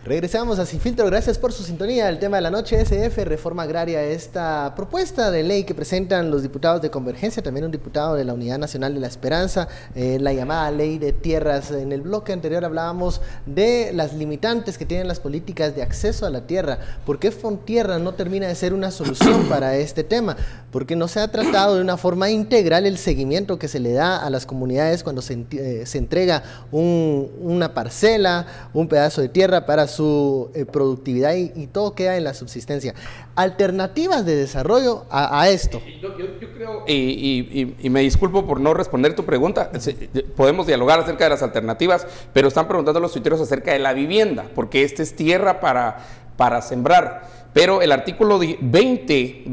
Regresamos a Sin Filtro, gracias por su sintonía. El tema de la noche, SF, reforma agraria, esta propuesta de ley que presentan los diputados de Convergencia, también un diputado de la Unidad Nacional de la Esperanza, la llamada ley de tierras. En el bloque anterior hablábamos de las limitantes que tienen las políticas de acceso a la tierra. ¿Por qué Fontierra no termina de ser una solución para este tema? Porque no se ha tratado de una forma integral el seguimiento que se le da a las comunidades cuando se entrega una parcela, un pedazo de tierra para su productividad y todo queda en la subsistencia. Alternativas de desarrollo a esto. Yo creo, y me disculpo por no responder tu pregunta, podemos dialogar acerca de las alternativas, pero están preguntando los tuiteros acerca de la vivienda, porque esta es tierra para sembrar. Pero el artículo 20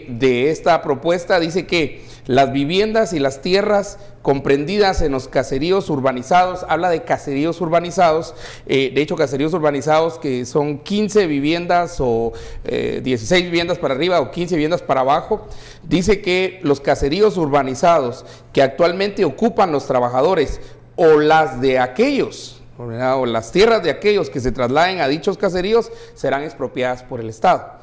de esta propuesta dice que las viviendas y las tierras comprendidas en los caseríos urbanizados, habla de caseríos urbanizados, de hecho caseríos urbanizados que son 15 viviendas o 16 viviendas para arriba o 15 viviendas para abajo, dice que los caseríos urbanizados que actualmente ocupan los trabajadores o las de aquellos, o las tierras de aquellos que se trasladen a dichos caseríos serán expropiadas por el Estado.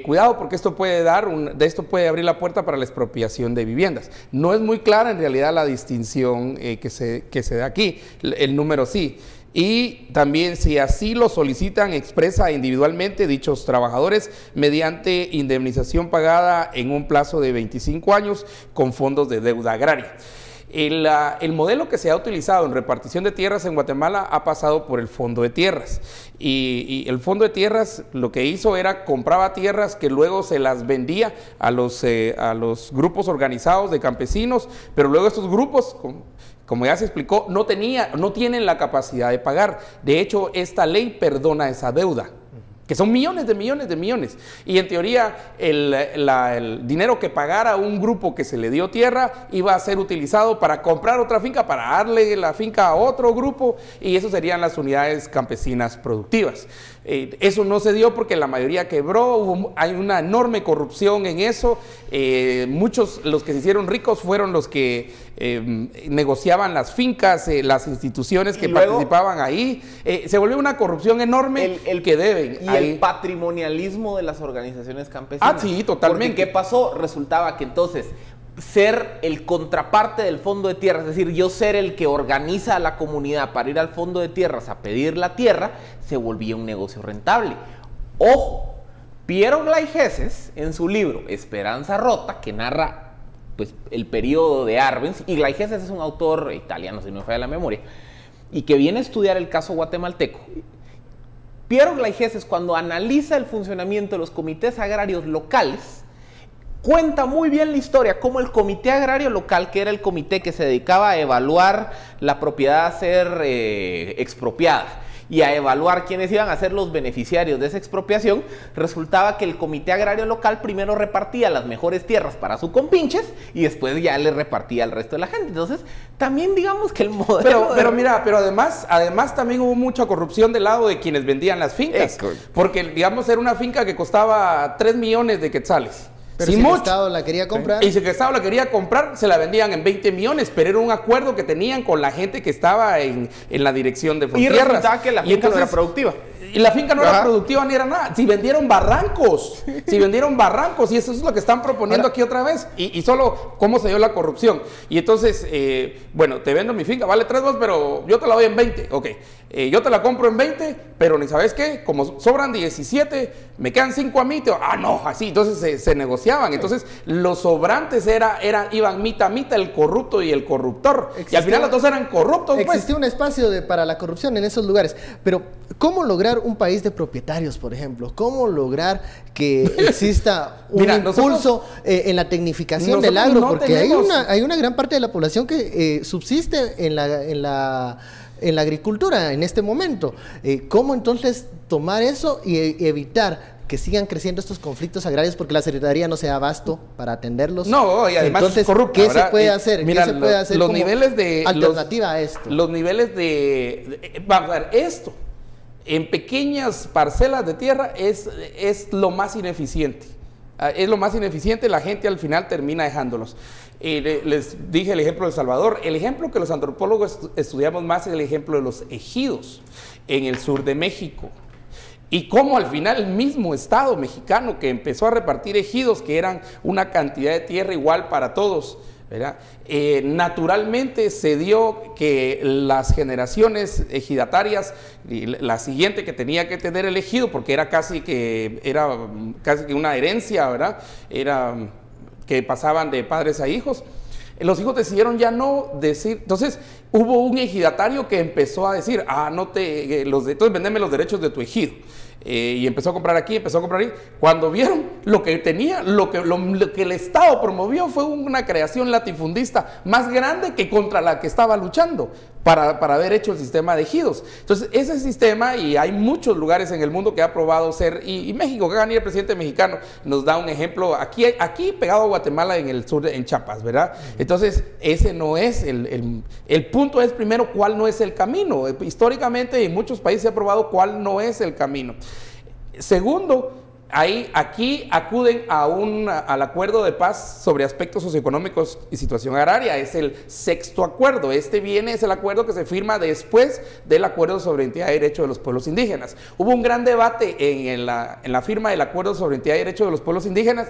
Cuidado, porque esto puede puede abrir la puerta para la expropiación de viviendas. No es muy clara en realidad la distinción que se da aquí, el número sí. Y también, si así lo solicitan, expresa individualmente dichos trabajadores mediante indemnización pagada en un plazo de 25 años con fondos de deuda agraria. El modelo que se ha utilizado en repartición de tierras en Guatemala ha pasado por el Fondo de Tierras y el Fondo de Tierras lo que hizo era compraba tierras que luego se las vendía a los grupos organizados de campesinos, pero luego estos grupos, como ya se explicó, no tienen la capacidad de pagar. De hecho, esta ley perdona esa deuda, que son millones de millones. Y en teoría el dinero que pagara un grupo que se le dio tierra iba a ser utilizado para comprar otra finca, para darle la finca a otro grupo, y eso serían las unidades campesinas productivas. Eso no se dio porque la mayoría quebró, hay una enorme corrupción en eso. Muchos, los que se hicieron ricos fueron los que negociaban las fincas, las instituciones que participaban ahí. Se volvió una corrupción enorme que deben. Y el patrimonialismo de las organizaciones campesinas. Ah, sí, totalmente. Porque ¿qué pasó? Resultaba que entonces ser el contraparte del Fondo de Tierras, es decir, yo ser el que organiza a la comunidad para ir al Fondo de Tierras a pedir la tierra, se volvía un negocio rentable. Ojo, Piero Gleijeses, en su libro Esperanza Rota, que narra pues, el periodo de Arbenz, y Gleijeses es un autor italiano, si no me falla la memoria, y que viene a estudiar el caso guatemalteco. Piero Gleijeses, cuando analiza el funcionamiento de los comités agrarios locales, cuenta muy bien la historia, cómo el comité agrario local, que era el comité que se dedicaba a evaluar la propiedad a ser expropiada y a evaluar quiénes iban a ser los beneficiarios de esa expropiación, resultaba que el comité agrario local primero repartía las mejores tierras para sus compinches y después ya le repartía al resto de la gente. Entonces, también digamos que el modelo... Pero además también hubo mucha corrupción del lado de quienes vendían las fincas, porque digamos era una finca que costaba 3 millones de quetzales. Pero si el Estado la quería comprar. Y si el Estado la quería comprar, se la vendían en 20 millones, pero era un acuerdo que tenían con la gente que estaba en la dirección de Fontierras. Y resultaba que la finca no era productiva. Y la finca no era productiva ni era nada. Si vendieron barrancos, y eso es lo que están proponiendo aquí otra vez. Y solo cómo se dio la corrupción. Y entonces, bueno, te vendo mi finca, vale 3 2, pero yo te la doy en 20. Ok, yo te la compro en 20, pero ni sabes qué, como sobran 17, me quedan 5 a mí. No, así. Entonces se negociaban. Entonces, los sobrantes iban mitad a mitad, el corrupto y el corruptor. Y al final los dos eran corruptos. Existía un espacio para la corrupción en esos lugares. Pero, ¿cómo lograr un país de propietarios, por ejemplo? ¿Cómo lograr que exista un impulso en la tecnificación del agro? Porque hay una gran parte de la población que subsiste en la agricultura en este momento. ¿Cómo entonces tomar eso y evitar que sigan creciendo estos conflictos agrarios porque la Secretaría no se da abasto para atenderlos? No, y además entonces, es corrupta, ¿qué ¿verdad? se puede hacer? Mira, ¿Qué se puede hacer los como niveles de alternativa a esto? Los niveles de vamos a ver, esto en pequeñas parcelas de tierra es lo más ineficiente. Es lo más ineficiente, la gente al final termina dejándolos. Les dije el ejemplo de El Salvador. El ejemplo que los antropólogos estudiamos más es el ejemplo de los ejidos. en el sur de México. Y cómo al final el mismo Estado mexicano que empezó a repartir ejidos, que eran una cantidad de tierra igual para todos, ¿verdad? Naturalmente se dio que las generaciones ejidatarias, la siguiente que tenía que tener el ejido, porque era casi que una herencia, ¿verdad? Era que pasaban de padres a hijos. Los hijos decidieron ya no decir, entonces hubo un ejidatario que empezó a decir, entonces vendeme los derechos de tu ejido. Y empezó a comprar aquí, empezó a comprar ahí. Cuando vieron lo que tenía, lo que el Estado promovió fue una creación latifundista más grande que contra la que estaba luchando para haber hecho el sistema de ejidos. Entonces, ese sistema, y hay muchos lugares en el mundo que ha probado ser, y México, que va a venir el presidente mexicano, nos da un ejemplo, aquí pegado a Guatemala, en el sur, en Chiapas, ¿verdad? Entonces, ese no es el punto es primero cuál no es el camino. Históricamente en muchos países se ha probado cuál no es el camino. Segundo, aquí acuden al acuerdo de paz sobre aspectos socioeconómicos y situación agraria. Es el sexto acuerdo. Es el acuerdo que se firma después del acuerdo sobre identidad y derecho de los pueblos indígenas. Hubo un gran debate en la firma del acuerdo sobre identidad y derecho de los pueblos indígenas.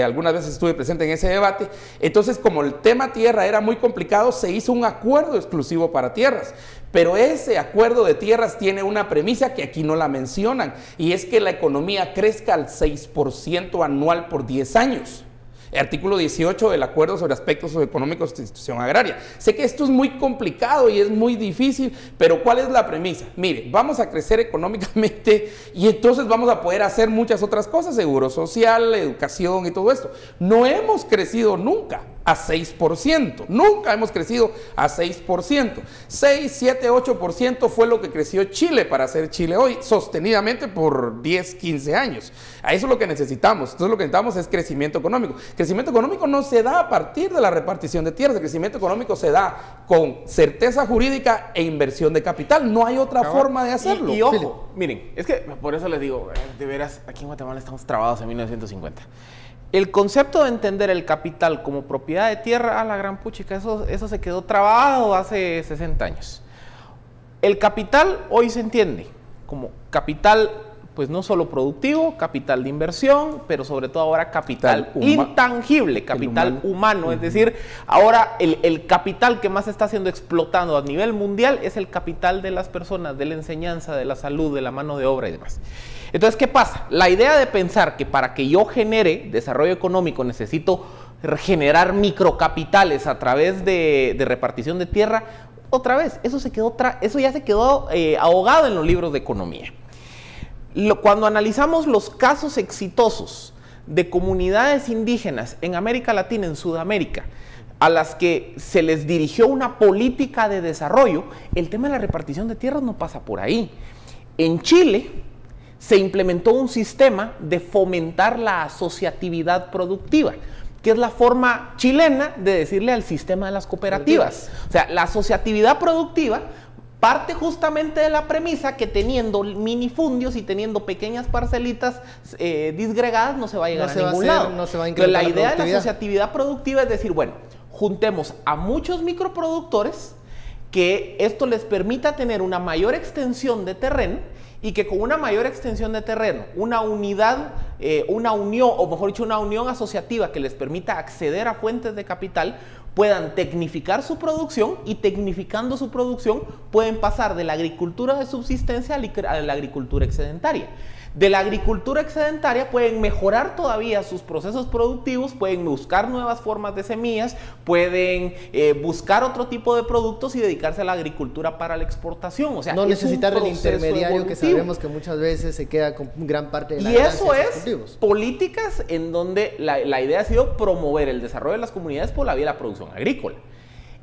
Algunas veces estuve presente en ese debate. Entonces, como el tema tierra era muy complicado, se hizo un acuerdo exclusivo para tierras. Pero ese acuerdo de tierras tiene una premisa que aquí no la mencionan, y es que la economía crezca al 6% anual por 10 años. Artículo 18 del acuerdo sobre aspectos socioeconómicos de institución agraria. Sé que esto es muy complicado y es muy difícil, pero ¿cuál es la premisa? Mire, vamos a crecer económicamente y entonces vamos a poder hacer muchas otras cosas, seguro social, educación y todo esto. No hemos crecido nunca a 6%, nunca hemos crecido a 6%. 6, 7, 8% fue lo que creció Chile para ser Chile hoy, sostenidamente por 10, 15 años. A eso es lo que necesitamos. Entonces lo que necesitamos es crecimiento económico. Crecimiento económico no se da a partir de la repartición de tierras, el crecimiento económico se da con certeza jurídica e inversión de capital. No hay otra forma de hacerlo. Y ojo, miren, es que por eso les digo, de veras, aquí en Guatemala estamos trabados en 1950. El concepto de entender el capital como propiedad de tierra, a la gran puchica, eso se quedó trabado hace 60 años. El capital hoy se entiende como capital, pues no solo productivo, capital de inversión, pero sobre todo ahora capital intangible, capital humano. Es decir, ahora el capital que más se está siendo explotado a nivel mundial es el capital de las personas, de la enseñanza, de la salud, de la mano de obra y demás. Entonces, ¿qué pasa? La idea de pensar que para que yo genere desarrollo económico necesito generar microcapitales a través de repartición de tierra, otra vez, eso ya se quedó ahogado en los libros de economía. Cuando analizamos los casos exitosos de comunidades indígenas en América Latina, en Sudamérica, a las que se les dirigió una política de desarrollo, el tema de la repartición de tierras no pasa por ahí. En Chile se implementó un sistema de fomentar la asociatividad productiva, que es la forma chilena de decirle al sistema de las cooperativas. O sea, la asociatividad productiva parte justamente de la premisa que teniendo minifundios y teniendo pequeñas parcelitas disgregadas no se va a llegar a ningún lado. No se va a Entonces, la idea de la asociatividad productiva es decir, bueno, juntemos a muchos microproductores que esto les permita tener una mayor extensión de terreno y que con una mayor extensión de terreno, una unidad, una unión, o mejor dicho, una unión asociativa que les permita acceder a fuentes de capital, puedan tecnificar su producción y tecnificando su producción pueden pasar de la agricultura de subsistencia a la agricultura excedentaria. De la agricultura excedentaria pueden mejorar todavía sus procesos productivos, pueden buscar nuevas formas de semillas, pueden buscar otro tipo de productos y dedicarse a la agricultura para la exportación. O sea, no necesitar el intermediario evolutivo que sabemos que muchas veces se queda con gran parte de la ganancia. Y eso es políticas en donde la idea ha sido promover el desarrollo de las comunidades por la vía de la producción agrícola.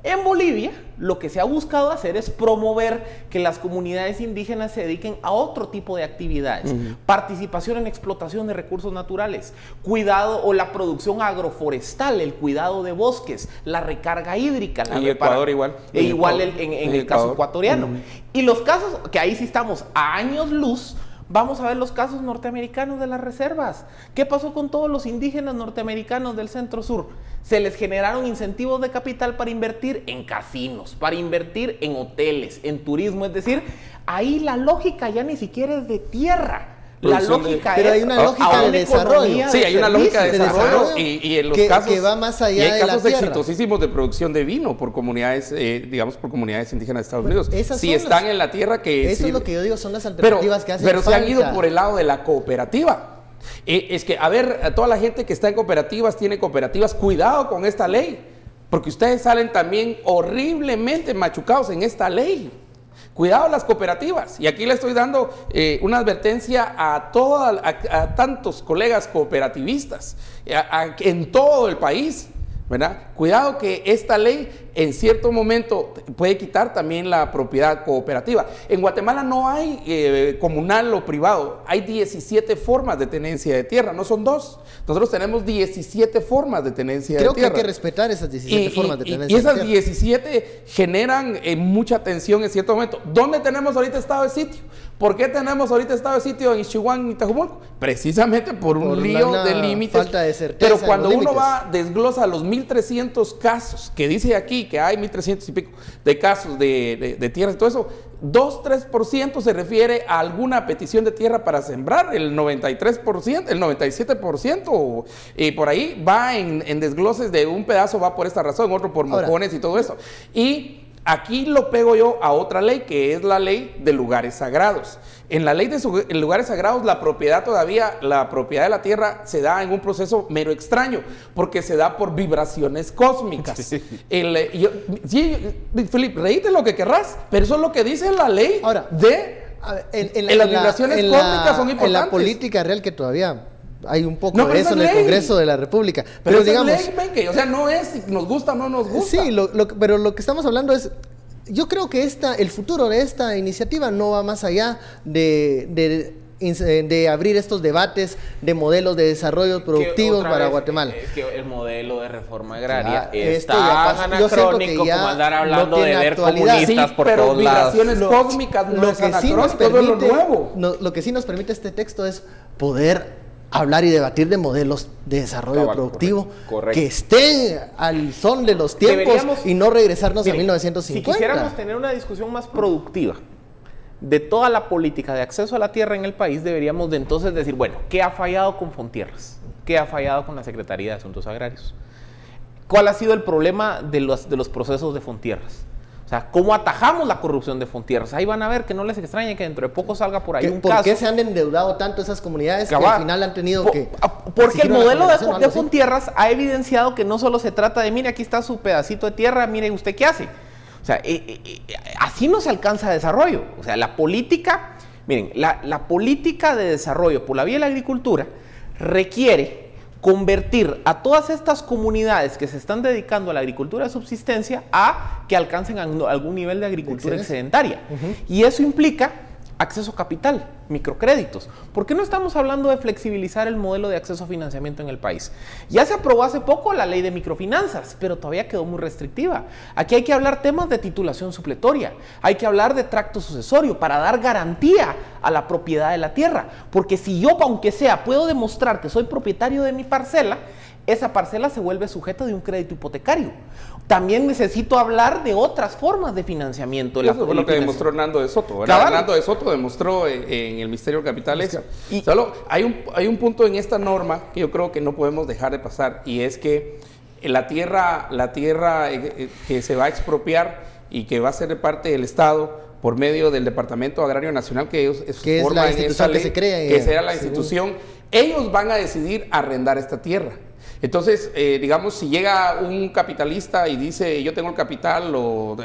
En Bolivia, lo que se ha buscado hacer es promover que las comunidades indígenas se dediquen a otro tipo de actividades. Participación en explotación de recursos naturales, cuidado o la producción agroforestal, el cuidado de bosques, la recarga hídrica. En Ecuador igual. Igual en el caso ecuatoriano. Y los casos, que ahí sí estamos a años luz, Vamos a ver los casos norteamericanos de las reservas. ¿Qué pasó con todos los indígenas norteamericanos del centro sur? Se les generaron incentivos de capital para invertir en casinos, para invertir en hoteles, en turismo. Es decir, ahí la lógica ya ni siquiera es de tierra. La lógica pero es, hay una lógica de desarrollo. Sí, hay una lógica de desarrollo y en los casos que va más allá y hay de casos la tierra. exitosísimos de producción de vino por comunidades, digamos, por comunidades indígenas de Estados Unidos. Esas Si son están en la tierra que eso es lo que yo digo, son las alternativas que hacen pero se falta. han ido por el lado de la cooperativa. Es que, a ver, a toda la gente que está en cooperativas, tiene cooperativas, cuidado con esta ley, porque ustedes salen también horriblemente machucados en esta ley. Cuidado las cooperativas. Y aquí le estoy dando una advertencia a tantos colegas cooperativistas en todo el país, ¿verdad? Cuidado que esta ley en cierto momento puede quitar también la propiedad cooperativa. En Guatemala no hay comunal o privado, hay 17 formas de tenencia de tierra, no son 2. Nosotros tenemos 17 formas de tenencia de tierra. Creo que hay que respetar esas 17 formas de tenencia y esas de tierra. 17 generan mucha tensión en cierto momento. ¿Dónde tenemos ahorita estado de sitio? ¿Por qué tenemos ahorita estado de sitio en Ixchihuán y Tajumulco? Precisamente por un lío de límites. Falta de certeza. Pero cuando uno desglosa los 1.300 casos que dice aquí, que hay 1.300 y pico de casos de tierras y todo eso, 2-3% se refiere a alguna petición de tierra para sembrar, el 93%, el 97% por ahí va en desgloses de un pedazo va por esta razón, otro por mojones y todo eso. Y aquí lo pego yo a otra ley, que es la ley de lugares sagrados. En la ley de lugares sagrados, la propiedad de la tierra se da en un proceso mero extraño, porque se da por vibraciones cósmicas. Sí, Felipe, reíte lo que querrás, pero eso es lo que dice la ley. Ahora, las vibraciones cósmicas son importantes. En la política real, que todavía hay un poco de eso en el Congreso de la República. Pero digamos, es ley, Benke, o sea, no es si nos gusta o no nos gusta. Sí, pero lo que estamos hablando es, yo creo que el futuro de esta iniciativa no va más allá de abrir estos debates de modelos de desarrollo productivos para Guatemala. Es que el modelo de reforma agraria está tan anacrónico como andar hablando de ver comunistas por todos lados. Vibraciones cósmicas no es anacrónico, todo lo nuevo. Lo que sí nos permite este texto es poder hablar y debatir de modelos de desarrollo productivo que estén al son de los tiempos y no regresarnos a 1950. Si quisiéramos tener una discusión más productiva de toda la política de acceso a la tierra en el país, deberíamos de entonces decir, bueno, ¿qué ha fallado con Fontierras? ¿Qué ha fallado con la Secretaría de Asuntos Agrarios? ¿Cuál ha sido el problema de los procesos de Fontierras? O sea, ¿cómo atajamos la corrupción de Fontierras? Ahí van a ver, que no les extrañe que dentro de poco salga por ahí un caso. ¿Por qué se han endeudado tanto esas comunidades que al final han tenido que... Porque el modelo de Fontierras ha evidenciado que no solo se trata de, mire, aquí está su pedacito de tierra, mire usted qué hace. O sea, así no se alcanza desarrollo. O sea, la política, miren, la política de desarrollo por la vía de la agricultura requiere convertir a todas estas comunidades que se están dedicando a la agricultura de subsistencia a que alcancen algún nivel de agricultura excedentaria. Y eso implica acceso a capital, microcréditos. ¿Por qué no estamos hablando de flexibilizar el modelo de acceso a financiamiento en el país? Ya se aprobó hace poco la ley de microfinanzas, pero todavía quedó muy restrictiva. Aquí hay que hablar temas de titulación supletoria, hay que hablar de tracto sucesorio para dar garantía a la propiedad de la tierra. Porque si yo, aunque sea, puedo demostrar que soy propietario de mi parcela, esa parcela se vuelve sujeto de un crédito hipotecario. También necesito hablar de otras formas de financiamiento. Eso fue lo que demostró Hernando de Soto, ¿verdad? Hernando de Soto demostró en el Ministerio de Capitales. Y solo hay un punto en esta norma que yo creo que no podemos dejar de pasar, y es que la tierra que se va a expropiar y que va a ser de parte del Estado por medio del Departamento Agrario Nacional, que forma en esa ley, que será la institución, ellos van a decidir arrendar esta tierra. Entonces, digamos, si llega un capitalista y dice, yo tengo el capital o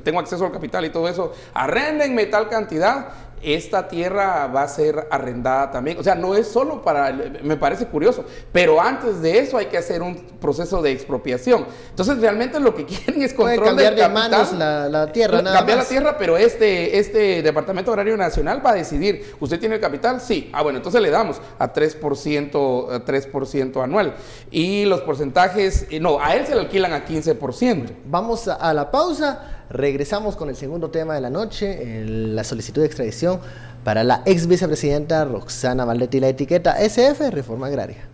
tengo acceso al capital y todo eso, arréndenme tal cantidad, esta tierra va a ser arrendada también. O sea, no es solo para, me parece curioso, pero antes de eso hay que hacer un proceso de expropiación. Entonces, realmente lo que quieren es control del capital. Cambiar de manos la tierra, nada cambiar más. La tierra, pero este Departamento Agrario Nacional va a decidir, ¿usted tiene el capital? Sí. Ah, bueno, entonces le damos a 3% anual. Y los porcentajes, no, a él se le alquilan a 15%. Vamos a la pausa. Regresamos con el segundo tema de la noche, la solicitud de extradición para la ex vicepresidenta Roxana Valdetti. La etiqueta SF, Reforma Agraria.